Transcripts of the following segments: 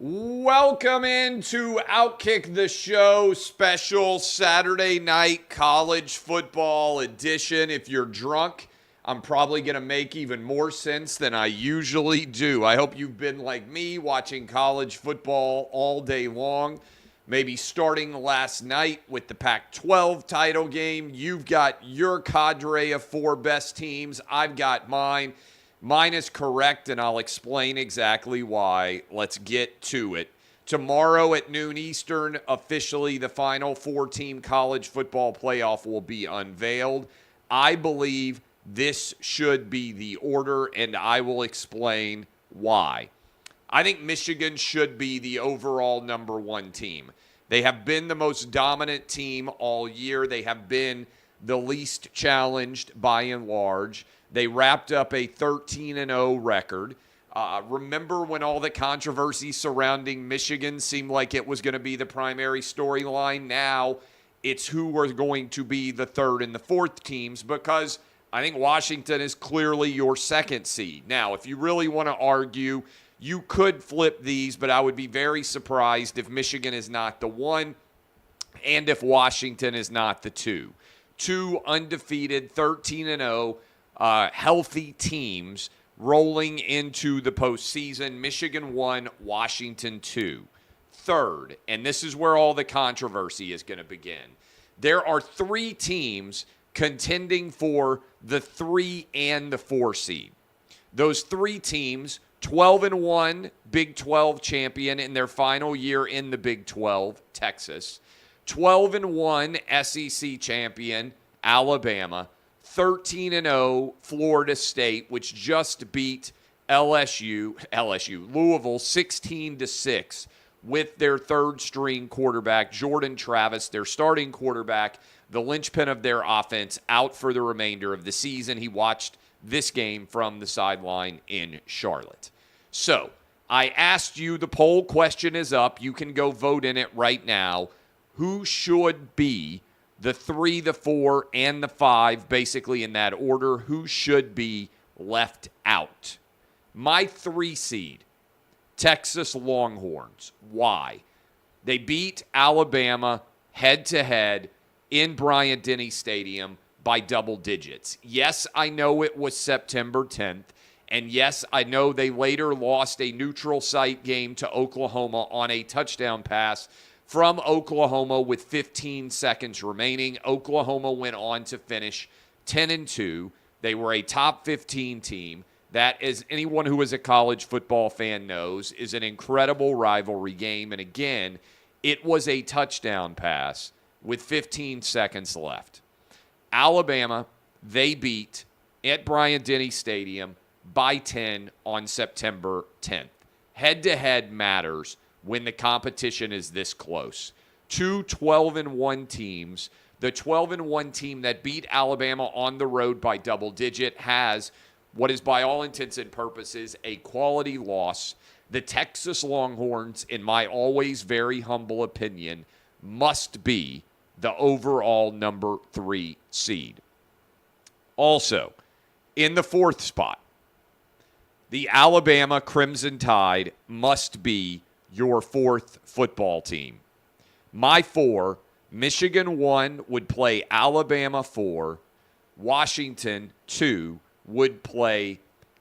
Welcome into Outkick the Show special Saturday night college football edition. If you're drunk, I'm probably going to make even more sense than I usually do. I hope you've been like me, watching college football all day long. Maybe starting last night with the Pac-12 title game. You've got your cadre of four best teams. I've got mine. Mine is correct, and I'll explain exactly why. Let's get to it. Tomorrow at noon Eastern, officially the final four-team college football playoff will be unveiled. I believe this should be the order, and I will explain why. I think Michigan should be the overall number one team. They have been the most dominant team all year. They have been the least challenged by and large. They wrapped up a 13-0 record. Remember when all the controversy surrounding Michigan seemed like it was going to be the primary storyline? Now it's who are going to be the third and the fourth teams, because I think Washington is clearly your second seed. Now, if you really want to argue, you could flip these, but I would be very surprised if Michigan is not the one and if Washington is not the two. Two undefeated, 13-0, healthy teams rolling into the postseason. Michigan 1, Washington 2. Third, and this is where all the controversy is going to begin. There are three teams contending for the 3 and the 4 seed. Those three teams, 12-1 Big 12 champion in their final year in the Big 12, Texas. 12-1 SEC champion, Alabama. 13-0 Florida State, which just beat Louisville 16-6 with their third-string quarterback, Jordan Travis, their starting quarterback, the linchpin of their offense, out for the remainder of the season. He watched this game from the sideline in Charlotte. So, I asked you, the poll question is up. You can go vote in it right now. Who should be the 3, the 4, and the 5, basically in that order? Who should be left out? My 3 seed, Texas Longhorns. Why? They beat Alabama head-to-head in Bryant-Denny Stadium by double digits. Yes, I know it was September 10th, and yes, I know they later lost a neutral site game to Oklahoma on a touchdown pass from Oklahoma with 15 seconds remaining. Oklahoma went on to finish 10-2. They were a top 15 team. That, as anyone who is a college football fan knows, is an incredible rivalry game. And again, it was a touchdown pass with 15 seconds left. Alabama, they beat at Bryant-Denny Stadium by 10 on September 10th. Head-to-head matters when the competition is this close. Two 12-1 teams. The 12-1 team that beat Alabama on the road by double digit has what is, by all intents and purposes, a quality loss. The Texas Longhorns, in my always very humble opinion, must be the overall number 3 seed. Also, in the 4th spot, the Alabama Crimson Tide must be your 4th football team. My 4, Michigan 1 would play Alabama 4. Washington 2 would play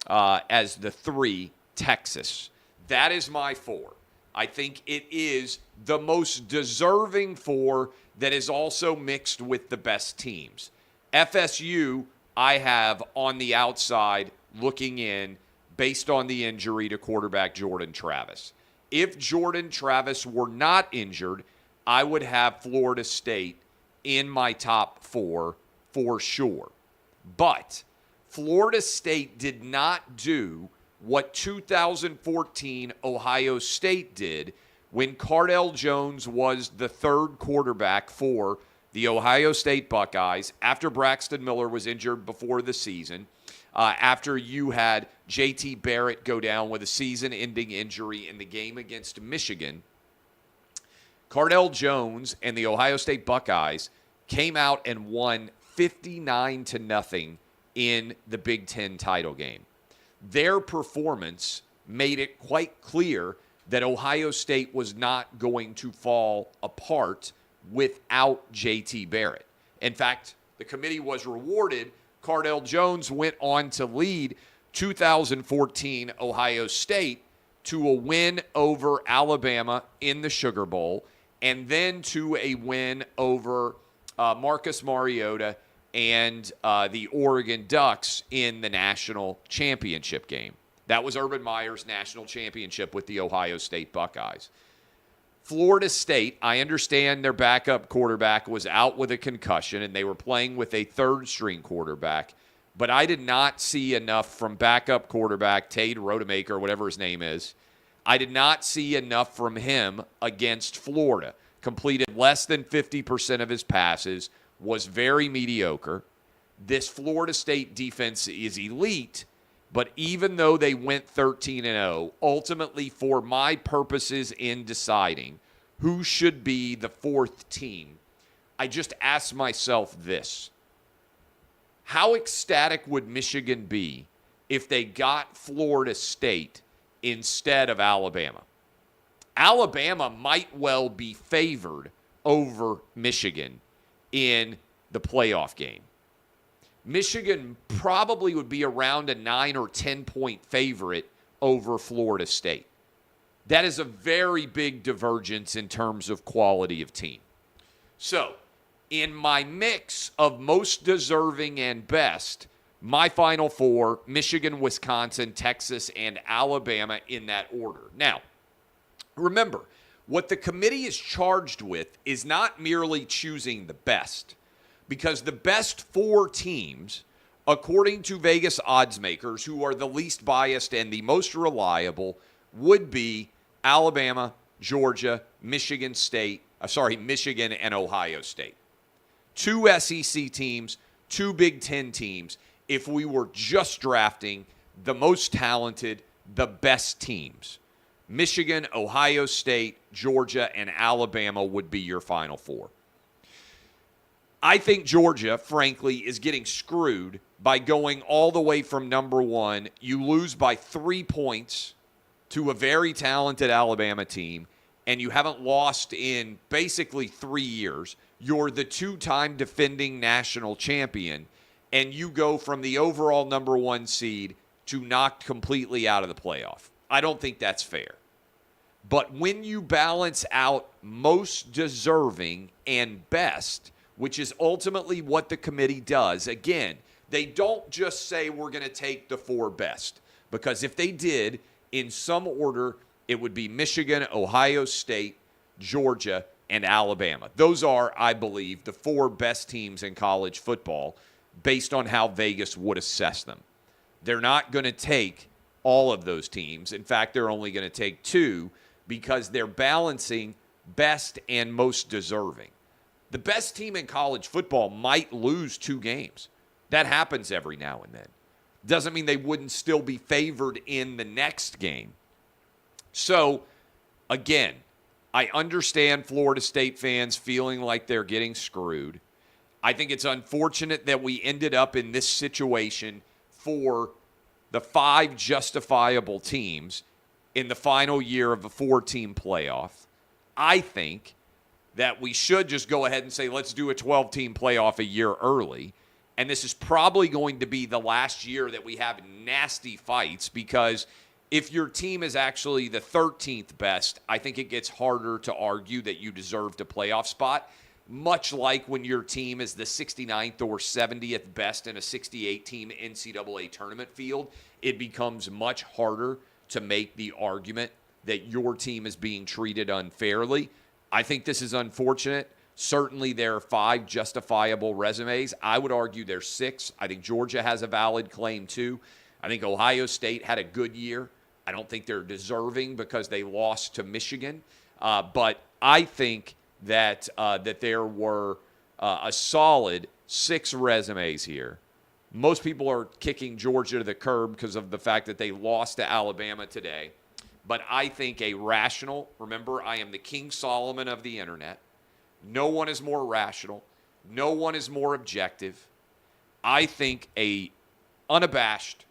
as the 3, Texas. That is my 4. I think it is the most deserving 4 that is also mixed with the best teams. FSU, I have on the outside looking in based on the injury to quarterback Jordan Travis. If Jordan Travis were not injured, I would have Florida State in my top 4 for sure. But Florida State did not do what 2014 Ohio State did when Cardell Jones was the third quarterback for the Ohio State Buckeyes after Braxton Miller was injured before the season. After you had J.T. Barrett go down with a season-ending injury in the game against Michigan, Cardell Jones and the Ohio State Buckeyes came out and won 59-0 in the Big Ten title game. Their performance made it quite clear that Ohio State was not going to fall apart without J.T. Barrett. In fact, the committee was rewarded. Cardell Jones went on to lead 2014 Ohio State to a win over Alabama in the Sugar Bowl, and then to a win over Marcus Mariota and the Oregon Ducks in the national championship game. That was Urban Meyer's national championship with the Ohio State Buckeyes. Florida State, I understand their backup quarterback was out with a concussion, and they were playing with a third-string quarterback, but I did not see enough from backup quarterback Tade Rodemaker, whatever his name is. I did not see enough from him against Florida. Completed less than 50% of his passes, was very mediocre. This Florida State defense is elite, but even though they went 13-0, ultimately for my purposes in deciding who should be the fourth team, I just asked myself this. How ecstatic would Michigan be if they got Florida State instead of Alabama? Alabama might well be favored over Michigan in the playoff game. Michigan probably would be around a 9 or 10 point favorite over Florida State. That is a very big divergence in terms of quality of team. So, in my mix of most deserving and best, my Final Four, Michigan, Wisconsin, Texas, and Alabama in that order. Now, remember, what the committee is charged with is not merely choosing the best, because the best four teams, according to Vegas odds makers, who are the least biased and the most reliable, would be Alabama, Georgia, Michigan and Ohio State. Two SEC teams, two Big Ten teams, if we were just drafting the most talented, the best teams. Michigan, Ohio State, Georgia, and Alabama would be your Final Four. I think Georgia, frankly, is getting screwed by going all the way from number one. You lose by 3 points to a very talented Alabama team, and you haven't lost in basically 3 years. You're the two-time defending national champion, and you go from the overall number one seed to knocked completely out of the playoff. I don't think that's fair. But when you balance out most deserving and best, which is ultimately what the committee does, again, they don't just say we're going to take the four best. Because if they did, in some order, it would be Michigan, Ohio State, Georgia, and Alabama. Those are, I believe, the four best teams in college football based on how Vegas would assess them. They're not going to take all of those teams. In fact, they're only going to take two because they're balancing best and most deserving. The best team in college football might lose 2 games. That happens every now and then. Doesn't mean they wouldn't still be favored in the next game. So, again, I understand Florida State fans feeling like they're getting screwed. I think it's unfortunate that we ended up in this situation for the 5 justifiable teams in the final year of a 4-team playoff. I think that we should just go ahead and say, let's do a 12-team playoff a year early. And this is probably going to be the last year that we have nasty fights, because if your team is actually the 13th best, I think it gets harder to argue that you deserved a playoff spot, much like when your team is the 69th or 70th best in a 68-team NCAA tournament field. It becomes much harder to make the argument that your team is being treated unfairly. I think this is unfortunate. Certainly there are 5 justifiable resumes. I would argue there's 6. I think Georgia has a valid claim too. I think Ohio State had a good year. I don't think they're deserving because they lost to Michigan. But I think that there were a solid 6 resumes here. Most people are kicking Georgia to the curb because of the fact that they lost to Alabama today. But I think a rational, remember, I am the King Solomon of the internet. No one is more rational. No one is more objective. I think a unabashed,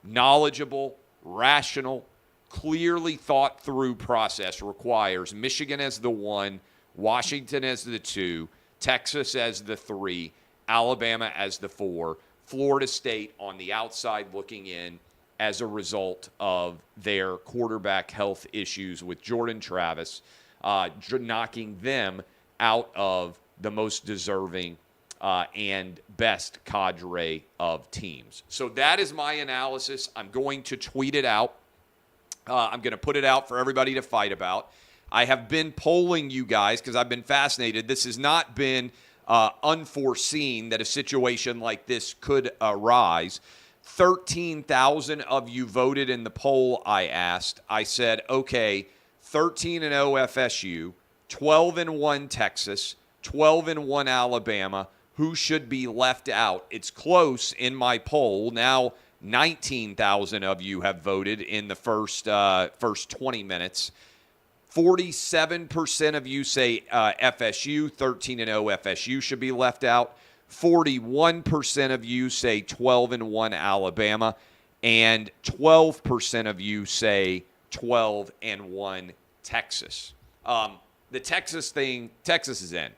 knowledgeable, rational, clearly thought through process requires Michigan as the 1, Washington as the 2, Texas as the 3, Alabama as the 4, Florida State on the outside looking in as a result of their quarterback health issues with Jordan Travis, knocking them out of the most deserving and best cadre of teams. So that is my analysis. I'm going to tweet it out. I'm going to put it out for everybody to fight about. I have been polling you guys because I've been fascinated. This has not been unforeseen that a situation like this could arise. 13,000 of you voted in the poll I asked. I said, okay, 13-0 FSU, 12-1 Texas, 12-1 Alabama. Who should be left out? It's close in my poll. Now 19,000 of you have voted in the first 20 minutes. 47% of you say FSU, 13-0 FSU should be left out. 41% of you say 12-1 Alabama, and 12% of you say 12-1 Texas. The Texas thing, Texas is in.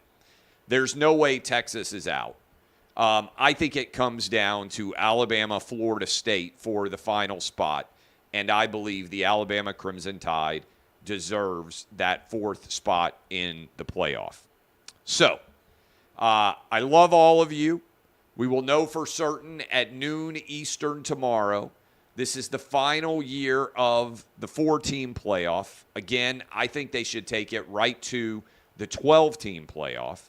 There's no way Texas is out. I think it comes down to Alabama, Florida State for the final spot, and I believe the Alabama Crimson Tide deserves that 4th spot in the playoff. So, I love all of you. We will know for certain at noon Eastern tomorrow. This is the final year of the 4-team playoff. Again, I think they should take it right to the 12-team playoff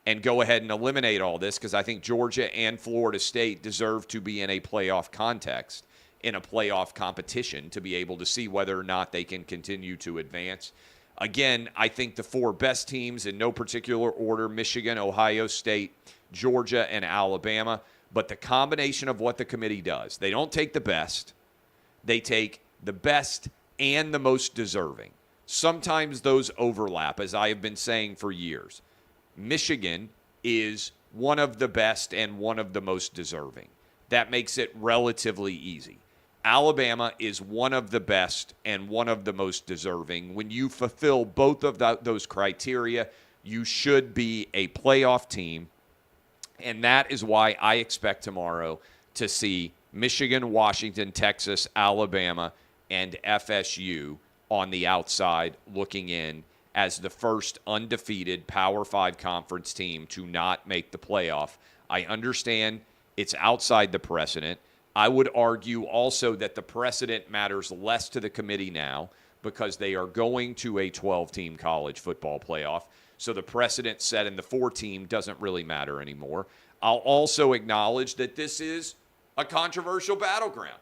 and go ahead and eliminate all this because I think Georgia and Florida State deserve to be in a playoff context, in a playoff competition, to be able to see whether or not they can continue to advance. Again, I think the 4 best teams in no particular order, Michigan, Ohio State, Georgia, and Alabama. But the combination of what the committee does, they don't take the best. They take the best and the most deserving. Sometimes those overlap, as I have been saying for years. Michigan is one of the best and one of the most deserving. That makes it relatively easy. Alabama is one of the best and one of the most deserving. When you fulfill both of those criteria, you should be a playoff team. And that is why I expect tomorrow to see Michigan, Washington, Texas, Alabama, and FSU on the outside looking in as the first undefeated Power 5 conference team to not make the playoff. I understand it's outside the precedent. I would argue also that the precedent matters less to the committee now because they are going to a 12-team college football playoff. So the precedent set in the 4-team doesn't really matter anymore. I'll also acknowledge that this is a controversial battleground.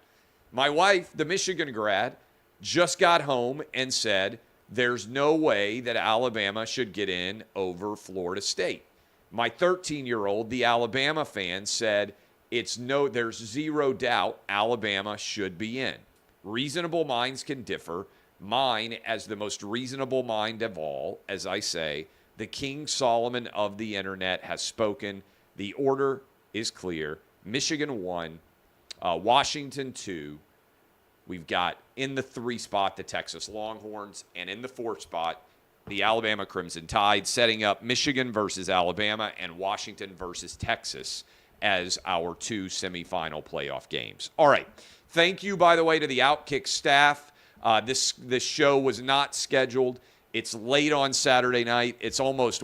My wife, the Michigan grad, just got home and said there's no way that Alabama should get in over Florida State. My 13-year-old, the Alabama fan, said there's zero doubt Alabama should be in. Reasonable minds can differ. Mine, as the most reasonable mind of all, as I say, the King Solomon of the internet has spoken. The order is clear. Michigan 1, Washington 2. We've got in the 3 spot the Texas Longhorns, and in the 4th spot the Alabama Crimson Tide, setting up Michigan versus Alabama and Washington versus Texas as our 2 semifinal playoff games. All right. Thank you, by the way, to the Outkick staff. This show was not scheduled. It's late on Saturday night. It's almost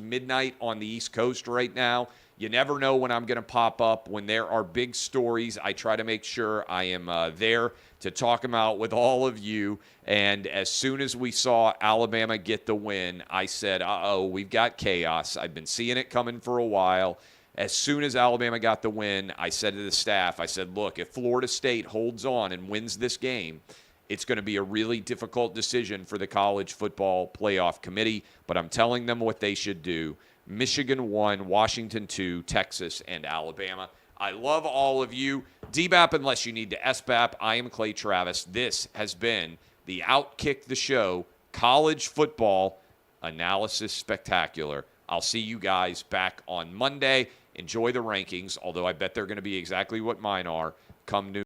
midnight on the East Coast right now. You never know when I'm going to pop up. When there are big stories, I try to make sure I am there to talk them out with all of you. And as soon as we saw Alabama get the win, I said, uh-oh, we've got chaos. I've been seeing it coming for a while. As soon as Alabama got the win, I said to the staff, I said, look, if Florida State holds on and wins this game, it's going to be a really difficult decision for the College Football Playoff Committee, but I'm telling them what they should do. Michigan 1, Washington 2, Texas, and Alabama. I love all of you. DBAP unless you need to SBAP. I am Clay Travis. This has been the Outkick the Show College Football Analysis Spectacular. I'll see you guys back on Monday. Enjoy the rankings, although I bet they're going to be exactly what mine are come noon.